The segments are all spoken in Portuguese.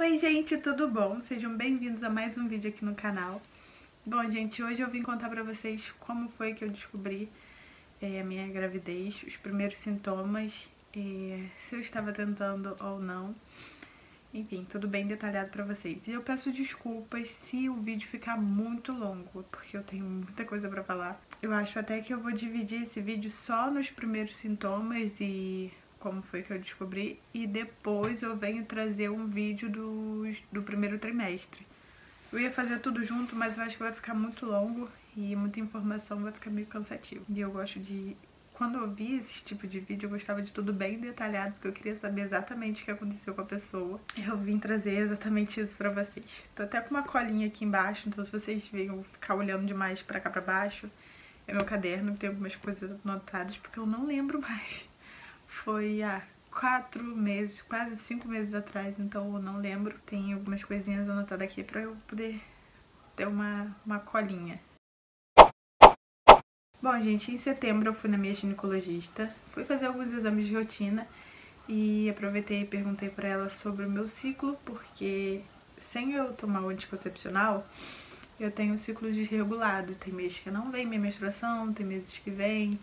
Oi gente, tudo bom? Sejam bem-vindos a mais um vídeo aqui no canal. Bom gente, hoje eu vim contar pra vocês como foi que eu descobri a minha gravidez, os primeiros sintomas, se eu estava tentando ou não. Enfim, tudo bem detalhado pra vocês. E eu peço desculpas se o vídeo ficar muito longo, porque eu tenho muita coisa pra falar. Eu acho até que eu vou dividir esse vídeo só nos primeiros sintomas e como foi que eu descobri, e depois eu venho trazer um vídeo do primeiro trimestre. Eu ia fazer tudo junto, mas eu acho que vai ficar muito longo e muita informação, vai ficar meio cansativo. E eu gosto de... Quando eu vi esse tipo de vídeo, eu gostava de tudo bem detalhado, porque eu queria saber exatamente o que aconteceu com a pessoa. Eu vim trazer exatamente isso pra vocês. Tô até com uma colinha aqui embaixo, então se vocês verem eu ficar olhando demais pra cá pra baixo, é meu caderno, que tem algumas coisas anotadas, porque eu não lembro mais. Foi há 4 meses, quase 5 meses atrás, então eu não lembro. Tem algumas coisinhas anotadas aqui pra eu poder ter uma colinha. Bom, gente, em setembro eu fui na minha ginecologista, fui fazer alguns exames de rotina e aproveitei e perguntei pra ela sobre o meu ciclo, porque sem eu tomar o anticoncepcional, eu tenho um ciclo desregulado. Tem meses que não vem minha menstruação, tem meses que vem.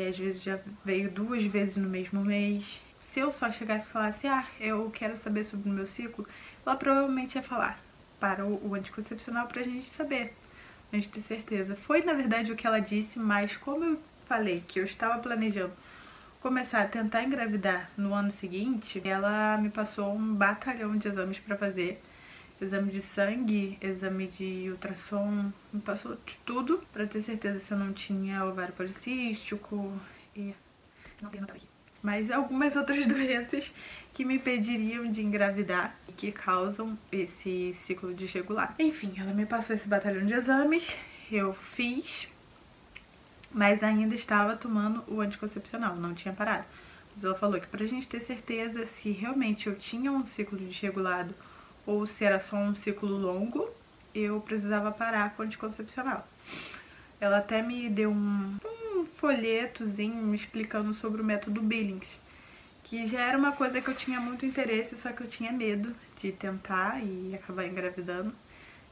Às vezes já veio 2 vezes no mesmo mês. Se eu só chegasse e falasse, eu quero saber sobre o meu ciclo, ela provavelmente ia falar para o anticoncepcional pra gente saber, pra gente ter certeza. Foi na verdade o que ela disse, mas como eu falei que eu estava planejando começar a tentar engravidar no ano seguinte, ela me passou um batalhão de exames pra fazer. Exame de sangue, exame de ultrassom, me passou de tudo pra ter certeza se eu não tinha ovário policístico e não tem nada aqui. Mas algumas outras doenças que me impediriam de engravidar e que causam esse ciclo desregular. Enfim, ela me passou esse batalhão de exames, eu fiz, mas ainda estava tomando o anticoncepcional, não tinha parado. Mas ela falou que pra gente ter certeza se realmente eu tinha um ciclo desregulado ou se era só um ciclo longo, eu precisava parar com o anticoncepcional. Ela até me deu um folhetozinho me explicando sobre o método Billings, que já era uma coisa que eu tinha muito interesse, só que eu tinha medo de tentar e acabar engravidando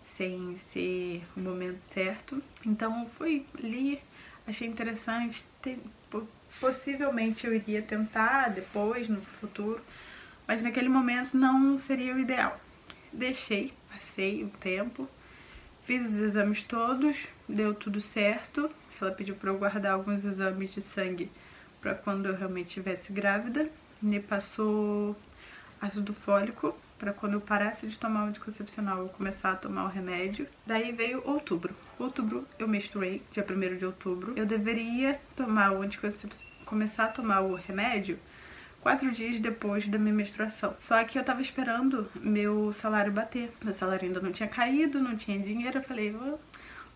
sem ser o momento certo. Então eu fui, li, achei interessante, possivelmente eu iria tentar depois, no futuro, mas naquele momento não seria o ideal. Deixei, passei o tempo, fiz os exames todos, deu tudo certo. Ela pediu para eu guardar alguns exames de sangue para quando eu realmente estivesse grávida. Me passou ácido fólico para quando eu parasse de tomar o anticoncepcional eu começar a tomar o remédio. Daí veio outubro. Outubro eu menstruei, dia 1º de outubro. Eu deveria tomar o começar a tomar o remédio 4 dias depois da minha menstruação. Só que eu tava esperando meu salário bater. Meu salário ainda não tinha caído, não tinha dinheiro. Eu falei, vou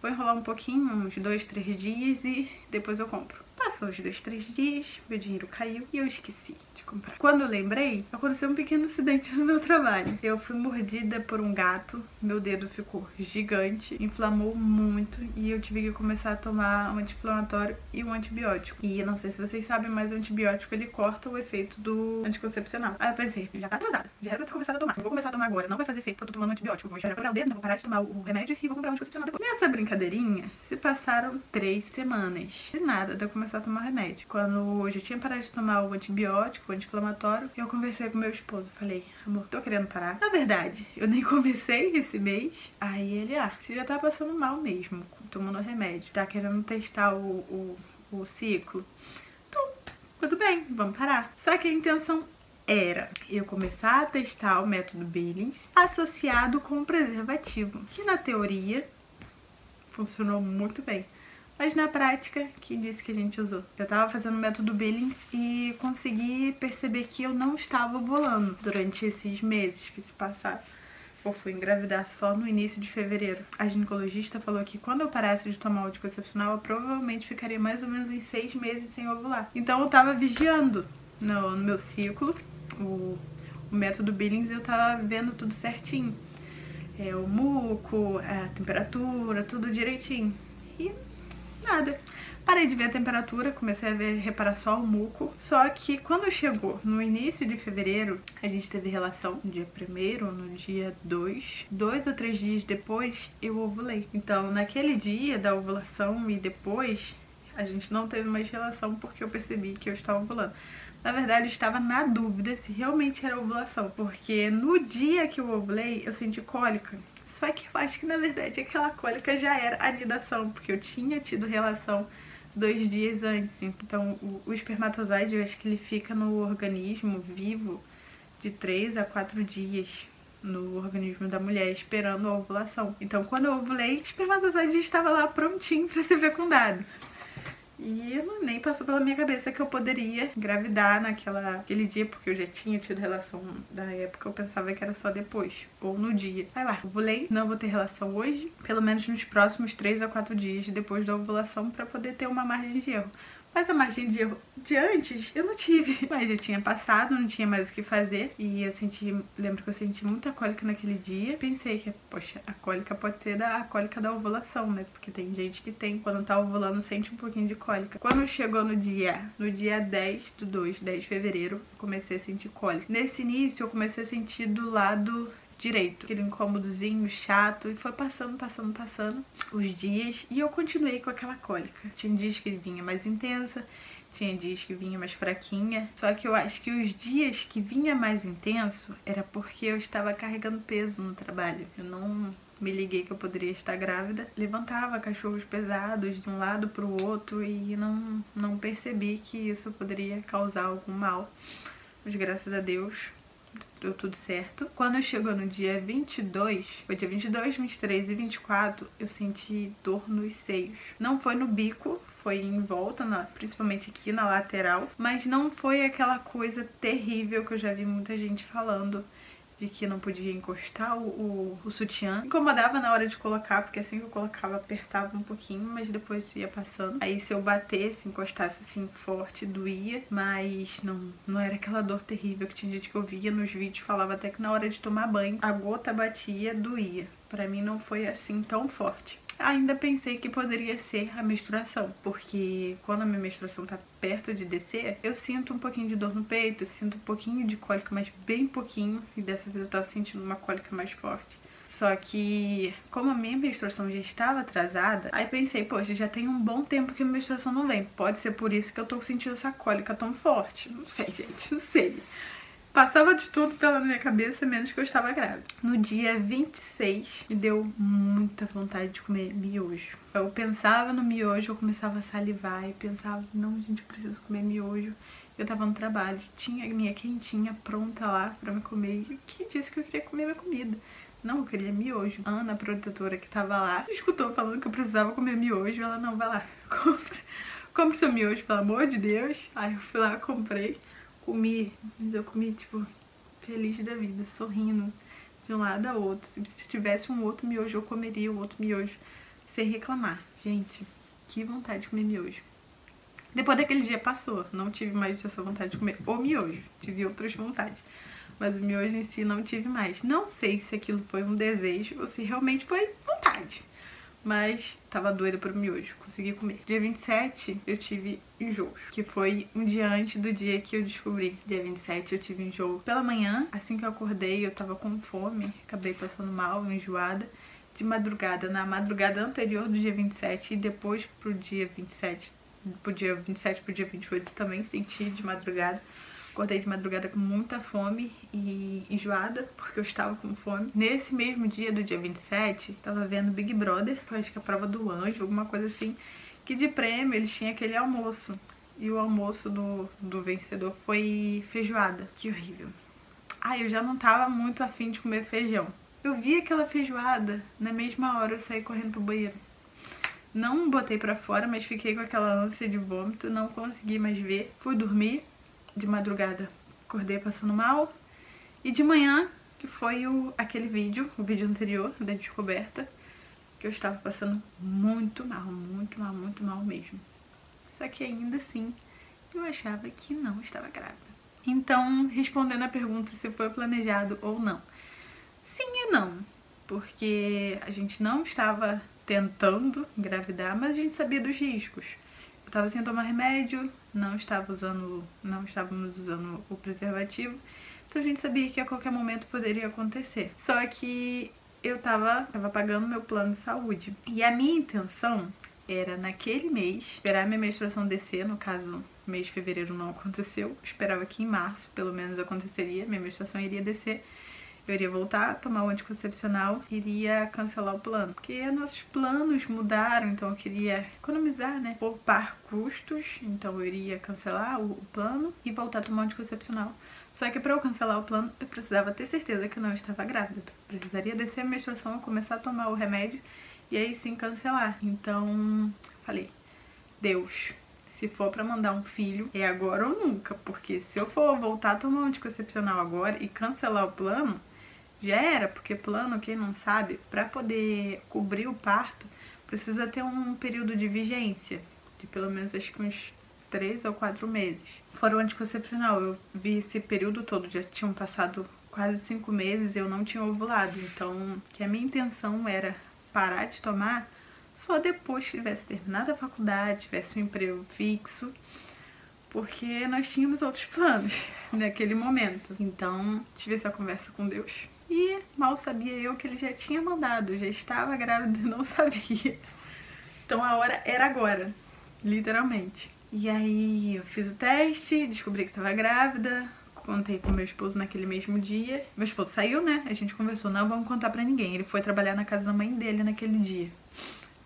enrolar um pouquinho, uns 2, 3 dias e depois eu compro. Passou os 2, 3 dias, meu dinheiro caiu e eu esqueci de comprar. Quando eu lembrei, aconteceu um pequeno acidente no meu trabalho. Eu fui mordida por um gato, meu dedo ficou gigante, inflamou muito e eu tive que começar a tomar um anti-inflamatório e um antibiótico. E eu não sei se vocês sabem, mas o antibiótico ele corta o efeito do anticoncepcional. Aí eu pensei, já tá atrasada, já era pra ter começado a tomar. Eu vou começar a tomar agora, não vai fazer efeito porque eu tô tomando antibiótico. Eu vou esperar o dedo, não vou parar de tomar o remédio e vou comprar um anticoncepcional depois. Nessa brincadeirinha, se passaram 3 semanas. De nada, de eu começar a tomar remédio. Quando eu já tinha parado de tomar o antibiótico, o anti-inflamatório, eu conversei com meu esposo. Falei, amor, tô querendo parar. Na verdade, eu nem comecei esse mês. Aí ele, você já tá passando mal mesmo, tomando remédio. Tá querendo testar o ciclo. Então, tudo bem, vamos parar. Só que a intenção era eu começar a testar o método Billings associado com o preservativo, que na teoria funcionou muito bem. Mas na prática, quem disse que a gente usou? Eu tava fazendo o método Billings e consegui perceber que eu não estava ovulando durante esses meses que se passaram. Eu fui engravidar só no início de fevereiro. A ginecologista falou que quando eu parasse de tomar o anticoncepcional, eu provavelmente ficaria mais ou menos uns 6 meses sem ovular. Então eu tava vigiando no meu ciclo, o método Billings, eu tava vendo tudo certinho. O muco, a temperatura, tudo direitinho. E nada. Parei de ver a temperatura, comecei a reparar só o muco. Só que quando chegou no início de fevereiro, a gente teve relação no dia 1º, no dia 2. 2 ou 3 dias depois, eu ovulei. Então, naquele dia da ovulação e depois, a gente não teve mais relação porque eu percebi que eu estava ovulando. Na verdade, eu estava na dúvida se realmente era ovulação, porque no dia que eu ovulei, eu senti cólica. Só que eu acho que, na verdade, aquela cólica já era anidação, porque eu tinha tido relação 2 dias antes. Então, o espermatozoide, eu acho que ele fica no organismo vivo de 3 a 4 dias no organismo da mulher, esperando a ovulação. Então, quando eu ovulei, o espermatozoide já estava lá prontinho para ser fecundado. E nem passou pela minha cabeça que eu poderia engravidar naquele dia, porque eu já tinha tido relação da época, eu pensava que era só depois, ou no dia. Aí lá, ovulei, não vou ter relação hoje, pelo menos nos próximos 3 a 4 dias depois da ovulação, pra poder ter uma margem de erro. Mas a margem de erro de antes eu não tive. Mas já tinha passado, não tinha mais o que fazer. E lembro que eu senti muita cólica naquele dia. Pensei que, poxa, a cólica pode ser a cólica da ovulação, né? Porque tem gente que quando tá ovulando, sente um pouquinho de cólica. Quando chegou no dia 10 de fevereiro, eu comecei a sentir cólica. Nesse início, eu comecei a sentir do lado direito, aquele incômodozinho chato, e foi passando os dias e eu continuei com aquela cólica. Tinha dias que vinha mais intensa, tinha dias que vinha mais fraquinha, só que eu acho que os dias que vinha mais intenso era porque eu estava carregando peso no trabalho. Eu não me liguei que eu poderia estar grávida, levantava cachorros pesados de um lado para o outro e não percebi que isso poderia causar algum mal, mas graças a Deus deu tudo certo. Quando chegou no dia 22, foi dia 22, 23 e 24, eu senti dor nos seios. Não foi no bico, foi em volta, principalmente aqui na lateral, mas não foi aquela coisa terrível que eu já vi muita gente falando, de que não podia encostar o sutiã. Incomodava na hora de colocar, porque assim que eu colocava apertava um pouquinho, mas depois ia passando. Aí se eu batesse, encostasse assim forte, doía, mas não era aquela dor terrível que tinha gente que eu via nos vídeos, falava até que na hora de tomar banho a gota batia, doía. Pra mim não foi assim tão forte. Ainda pensei que poderia ser a menstruação, porque quando a minha menstruação tá perto de descer, eu sinto um pouquinho de dor no peito, eu sinto um pouquinho de cólica, mas bem pouquinho, e dessa vez eu tava sentindo uma cólica mais forte. Só que, como a minha menstruação já estava atrasada, aí pensei, poxa, já tem um bom tempo que a menstruação não vem, pode ser por isso que eu tô sentindo essa cólica tão forte. Não sei, gente, não sei. Passava de tudo pela minha cabeça, menos que eu estava grávida. No dia 26, me deu muita vontade de comer miojo. Eu pensava no miojo, eu começava a salivar e pensava, não, gente, eu preciso comer miojo. Eu tava no trabalho, tinha a minha quentinha pronta lá pra me comer. E que disse que eu queria comer minha comida? Não, eu queria miojo. A Ana, a protetora que tava lá, escutou falando que eu precisava comer miojo. Ela, não, vai lá, compra seu miojo, pelo amor de Deus. Aí eu fui lá, comprei. Comi, mas eu comi, tipo, feliz da vida, sorrindo de um lado a outro. Se tivesse um outro miojo, eu comeria o outro miojo sem reclamar. Gente, que vontade de comer miojo. Depois daquele dia passou, não tive mais essa vontade de comer o miojo. Tive outras vontades, mas o miojo em si não tive mais. Não sei se aquilo foi um desejo ou se realmente foi vontade. Mas tava doida pro miojo, consegui comer. Dia 27 eu tive enjoos, que foi um dia antes do dia que eu descobri. Dia 27 eu tive enjoo pela manhã, assim que eu acordei eu tava com fome, acabei passando mal, enjoada. De madrugada, na madrugada anterior do dia 27 e depois pro dia 27 pro dia 28 também senti de madrugada. Acordei de madrugada com muita fome e enjoada, porque eu estava com fome. Nesse mesmo dia do dia 27, tava vendo Big Brother, foi acho que a prova do anjo, alguma coisa assim, que de prêmio eles tinham aquele almoço. E o almoço do vencedor foi feijoada. Que horrível. Eu já não tava muito afim de comer feijão. Eu vi aquela feijoada, na mesma hora eu saí correndo pro banheiro. Não botei pra fora, mas fiquei com aquela ânsia de vômito, não consegui mais ver. Fui dormir. De madrugada acordei passando mal. E de manhã, que foi aquele vídeo, o vídeo anterior da descoberta, que eu estava passando muito mal mesmo. Só que ainda assim, eu achava que não estava grávida. Então, respondendo a pergunta se foi planejado ou não. Sim e não, porque a gente não estava tentando engravidar, mas a gente sabia dos riscos. tava sem tomar remédio, não estávamos usando o preservativo, então a gente sabia que a qualquer momento poderia acontecer. Só que eu tava pagando meu plano de saúde. E a minha intenção era, naquele mês, esperar minha menstruação descer, no caso, mês de fevereiro não aconteceu, esperava que em março, pelo menos, aconteceria, minha menstruação iria descer, eu iria voltar a tomar o anticoncepcional, iria cancelar o plano. Porque nossos planos mudaram, então eu queria economizar, né? Poupar custos, então eu iria cancelar o plano e voltar a tomar o anticoncepcional. Só que para eu cancelar o plano, eu precisava ter certeza que eu não estava grávida. Eu precisaria descer a menstruação, começar a tomar o remédio e aí sim cancelar. Então, falei, Deus, se for pra mandar um filho, é agora ou nunca. Porque se eu for voltar a tomar um anticoncepcional agora e cancelar o plano, já era. Porque plano, quem não sabe, pra poder cobrir o parto, precisa ter um período de vigência. De pelo menos, acho que uns 3 ou 4 meses. Fora o anticoncepcional, eu vi esse período todo, já tinham passado quase 5 meses e eu não tinha ovulado. Então, que a minha intenção era parar de tomar só depois que tivesse terminado a faculdade, tivesse um emprego fixo, porque nós tínhamos outros planos naquele momento. Então, tive essa conversa com Deus. E mal sabia eu que ele já tinha mandado, já estava grávida e não sabia. Então a hora era agora, literalmente. E aí eu fiz o teste, descobri que estava grávida, contei pro meu esposo naquele mesmo dia. Meu esposo saiu, né? A gente conversou, não vamos contar pra ninguém. Ele foi trabalhar na casa da mãe dele naquele dia.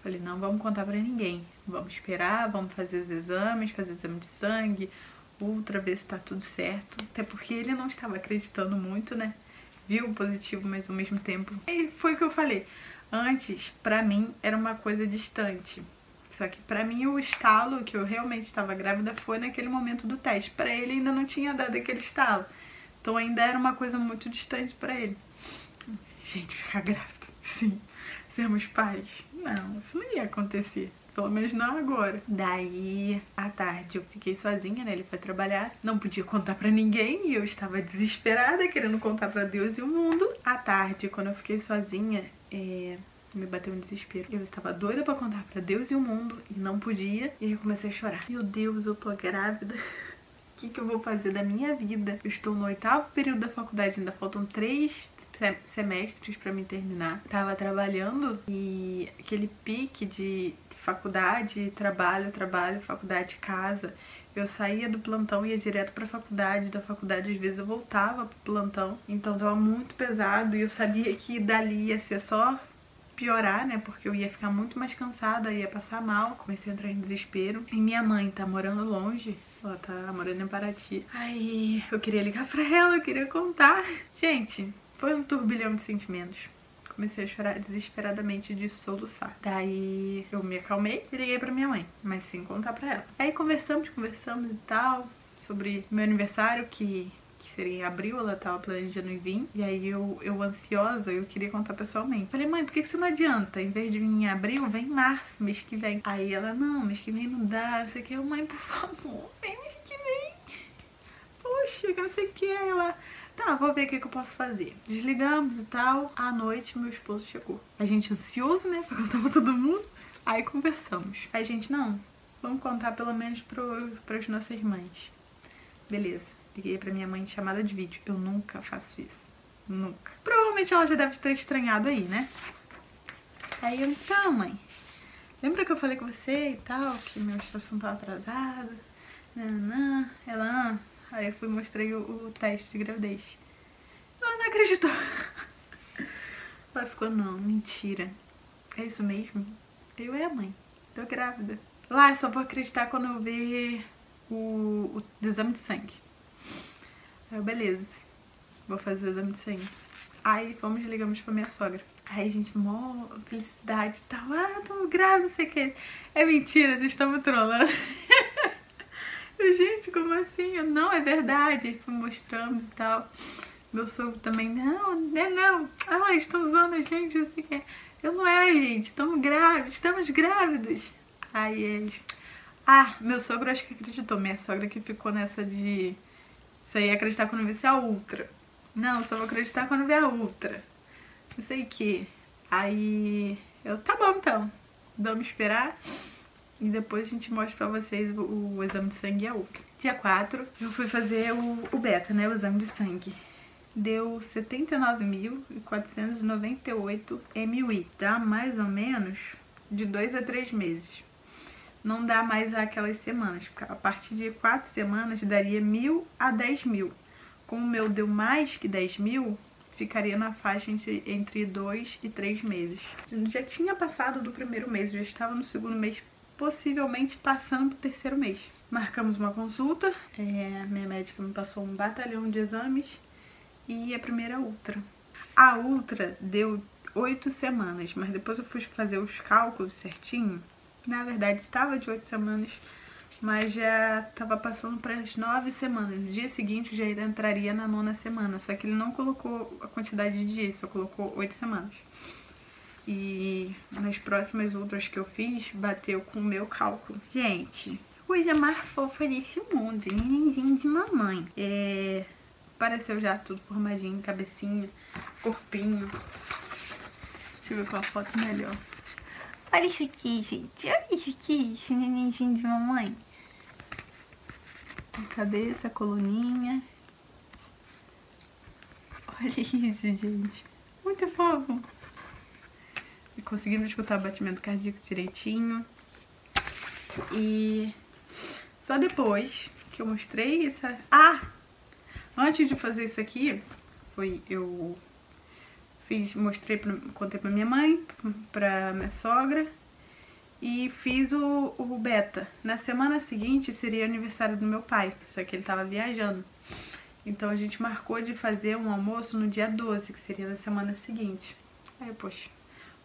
Falei, não vamos contar pra ninguém. Vamos esperar, vamos fazer os exames, fazer exame de sangue, ultra, ver se tá tudo certo. Até porque ele não estava acreditando muito, né? Viu o positivo, mas ao mesmo tempo... E foi o que eu falei. Antes, pra mim, era uma coisa distante. Só que pra mim o estalo que eu realmente estava grávida foi naquele momento do teste. Pra ele ainda não tinha dado aquele estalo. Então ainda era uma coisa muito distante pra ele. Gente, ficar grávida, sim. Sermos pais, não, isso não ia acontecer. Pelo menos não agora. Daí, à tarde, eu fiquei sozinha, né? Ele foi trabalhar. Não podia contar pra ninguém e eu estava desesperada, querendo contar pra Deus e o mundo. À tarde, quando eu fiquei sozinha, me bateu um desespero. Eu estava doida pra contar pra Deus e o mundo e não podia. E aí eu comecei a chorar. Meu Deus, eu tô grávida. O que eu vou fazer da minha vida? Eu estou no 8º período da faculdade, ainda faltam 3 semestres pra me terminar. Tava trabalhando e aquele pique de faculdade, trabalho, faculdade, casa. Eu saía do plantão e ia direto pra faculdade, da faculdade às vezes eu voltava pro plantão. Então tava muito pesado e eu sabia que dali ia ser só piorar, né, porque eu ia ficar muito mais cansada, ia passar mal, comecei a entrar em desespero. E minha mãe tá morando longe, ela tá morando em Paraty. Aí eu queria ligar pra ela, eu queria contar. Gente, foi um turbilhão de sentimentos. Comecei a chorar desesperadamente, de soluçar. Daí eu me acalmei e liguei pra minha mãe, mas sem contar pra ela. Aí conversamos e tal, sobre meu aniversário, que seria em abril, ela tava planejando ir vir. E aí eu ansiosa, eu queria contar pessoalmente. Falei, mãe, por que você não adianta? Em vez de vir em abril, vem em março, mês que vem. Aí ela, não, mês que vem não dá, não sei o que. Mãe, por favor, vem mês que vem. Poxa, que não sei o que. Aí ela, tá, vou ver o que eu posso fazer. Desligamos e tal. À noite, meu esposo chegou. A gente ansioso, né, pra contar pra todo mundo. Aí conversamos. Aí, gente, não, vamos contar pelo menos pras nossas mães. Beleza. Liguei pra minha mãe em chamada de vídeo. Eu nunca faço isso. Nunca. Provavelmente ela já deve ter estranhado aí, né? Aí eu, então, mãe, lembra que eu falei com você e tal, que minha menstruação tava atrasada? Nanã. Ela, Aí eu fui mostrei o teste de gravidez. Ela não acreditou. Ela ficou, não, mentira. É isso mesmo? Eu e a mãe. Tô grávida. Lá, eu só vou acreditar quando eu ver o exame de sangue. Aí eu, beleza, vou fazer o exame de sangue. Aí fomos e ligamos pra minha sogra. Aí a gente, mó felicidade e tal. Tamo grávida, não sei o que. É mentira, vocês estão me trolando. Eu, gente, como assim? Eu, não, é verdade. Aí fui mostrando e tal. Meu sogro também, não. Estão zoando a gente, não sei o que. Eu, não é, gente, estamos grávidos. Aí eles... meu sogro acho que acreditou. Minha sogra que ficou nessa de... Isso aí é acreditar quando ver a ultra. Não, só vou acreditar quando ver a ultra. Não sei o que. Aí eu, tá bom então. Vamos esperar. e depois a gente mostra pra vocês o exame de sangue e a outra. Dia 4, eu fui fazer o beta, né, o exame de sangue. Deu 79.498 MUI. Dá mais ou menos de 2 a 3 meses. Não dá mais aquelas semanas, porque a partir de 4 semanas daria 1.000 a 10.000. Como o meu deu mais que 10.000, ficaria na faixa entre 2 e 3 meses. Já tinha passado do primeiro mês, já estava no segundo mês, possivelmente passando pro terceiro mês. Marcamos uma consulta, minha médica me passou um batalhão de exames e a primeira ultra. A ultra deu 8 semanas, mas depois eu fui fazer os cálculos certinho. Na verdade estava de 8 semanas, mas já estava passando para as 9 semanas. No dia seguinte já entraria na 9ª semana, só que ele não colocou a quantidade de dias, só colocou 8 semanas. E nas próximas ultras que eu fiz, bateu com o meu cálculo. Gente, coisa mais fofa desse mundo, nenenzinho de mamãe. Apareceu já tudo formadinho, cabecinha, corpinho. Deixa eu ver qual foto melhor. Olha isso aqui, gente. Olha isso aqui, esse nenenzinho de mamãe. A cabeça, a coluninha. Olha isso, gente. Muito fofo. E conseguindo escutar o batimento cardíaco direitinho. E só depois que eu mostrei essa... Antes de fazer isso aqui, eu contei pra minha mãe, pra minha sogra e fiz o beta. Na semana seguinte seria aniversário do meu pai, só que ele tava viajando. Então a gente marcou de fazer um almoço no dia 12, que seria na semana seguinte. Aí, poxa,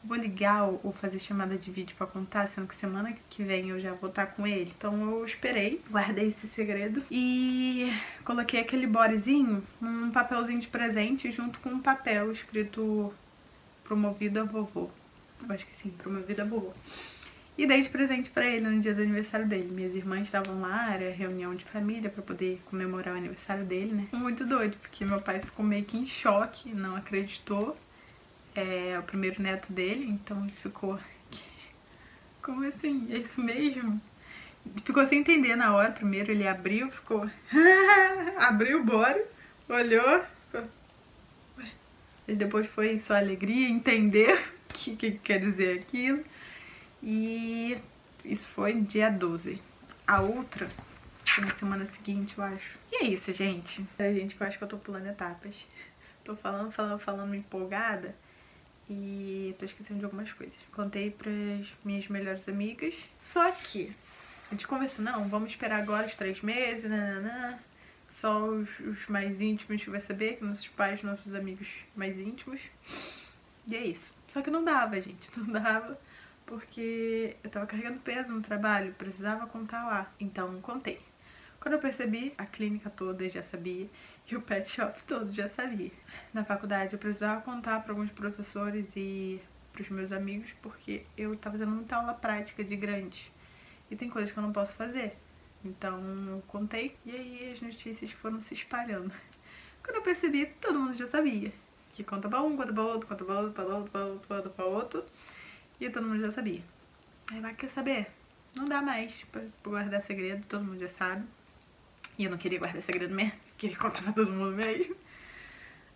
vou ligar ou fazer chamada de vídeo pra contar, sendo que semana que vem eu já vou estar com ele. Então eu esperei, guardei esse segredo e coloquei aquele bodezinho num papelzinho de presente junto com um papel escrito promovido a vovô. Eu acho que sim, promovido a vovô. E dei de presente pra ele no dia do aniversário dele. Minhas irmãs estavam lá, era reunião de família pra poder comemorar o aniversário dele, né? Muito doido, porque meu pai ficou meio que em choque, não acreditou. É o primeiro neto dele, então ele ficou... Como assim? É isso mesmo? Ficou sem entender na hora. Primeiro ele abriu, ficou... abriu o bora, olhou... E depois foi só alegria, entender o que quer dizer aquilo. E isso foi no dia 12. A outra foi na semana seguinte, eu acho. E é isso, gente. Gente, eu acho que eu tô pulando etapas. Tô falando empolgada. E tô esquecendo de algumas coisas. Contei pras minhas melhores amigas. Só que a gente conversou, não, vamos esperar agora os 3 meses, nananã. Só os mais íntimos que vai saber, que nossos pais, nossos amigos mais íntimos. E é isso. Só que não dava, gente. Não dava, porque eu tava carregando peso no trabalho, precisava contar lá. Então contei. Quando eu percebi, a clínica toda já sabia e o pet shop todo já sabia. Na faculdade eu precisava contar para alguns professores e pros meus amigos, porque eu tava fazendo muita aula prática de grande. E tem coisas que eu não posso fazer. Então eu contei e aí as notícias foram se espalhando. Quando eu percebi, todo mundo já sabia. Que conta pra um, conta pra outro, conta pra outro, pra outro, conta pra outro. E todo mundo já sabia. Aí vai, quer saber? Não dá mais pra guardar segredo, todo mundo já sabe. E eu não queria guardar segredo mesmo, queria contar pra todo mundo mesmo.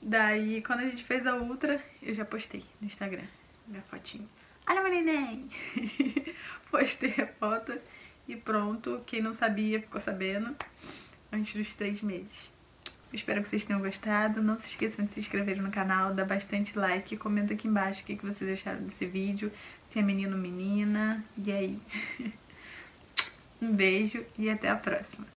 Daí, quando a gente fez a ultra, eu já postei no Instagram, minha fotinha. Olha, meu neném! Postei a foto e pronto. Quem não sabia, ficou sabendo antes dos 3 meses. Espero que vocês tenham gostado. Não se esqueçam de se inscrever no canal, dar bastante like, comenta aqui embaixo o que vocês acharam desse vídeo, se é menino ou menina. E aí? Um beijo e até a próxima.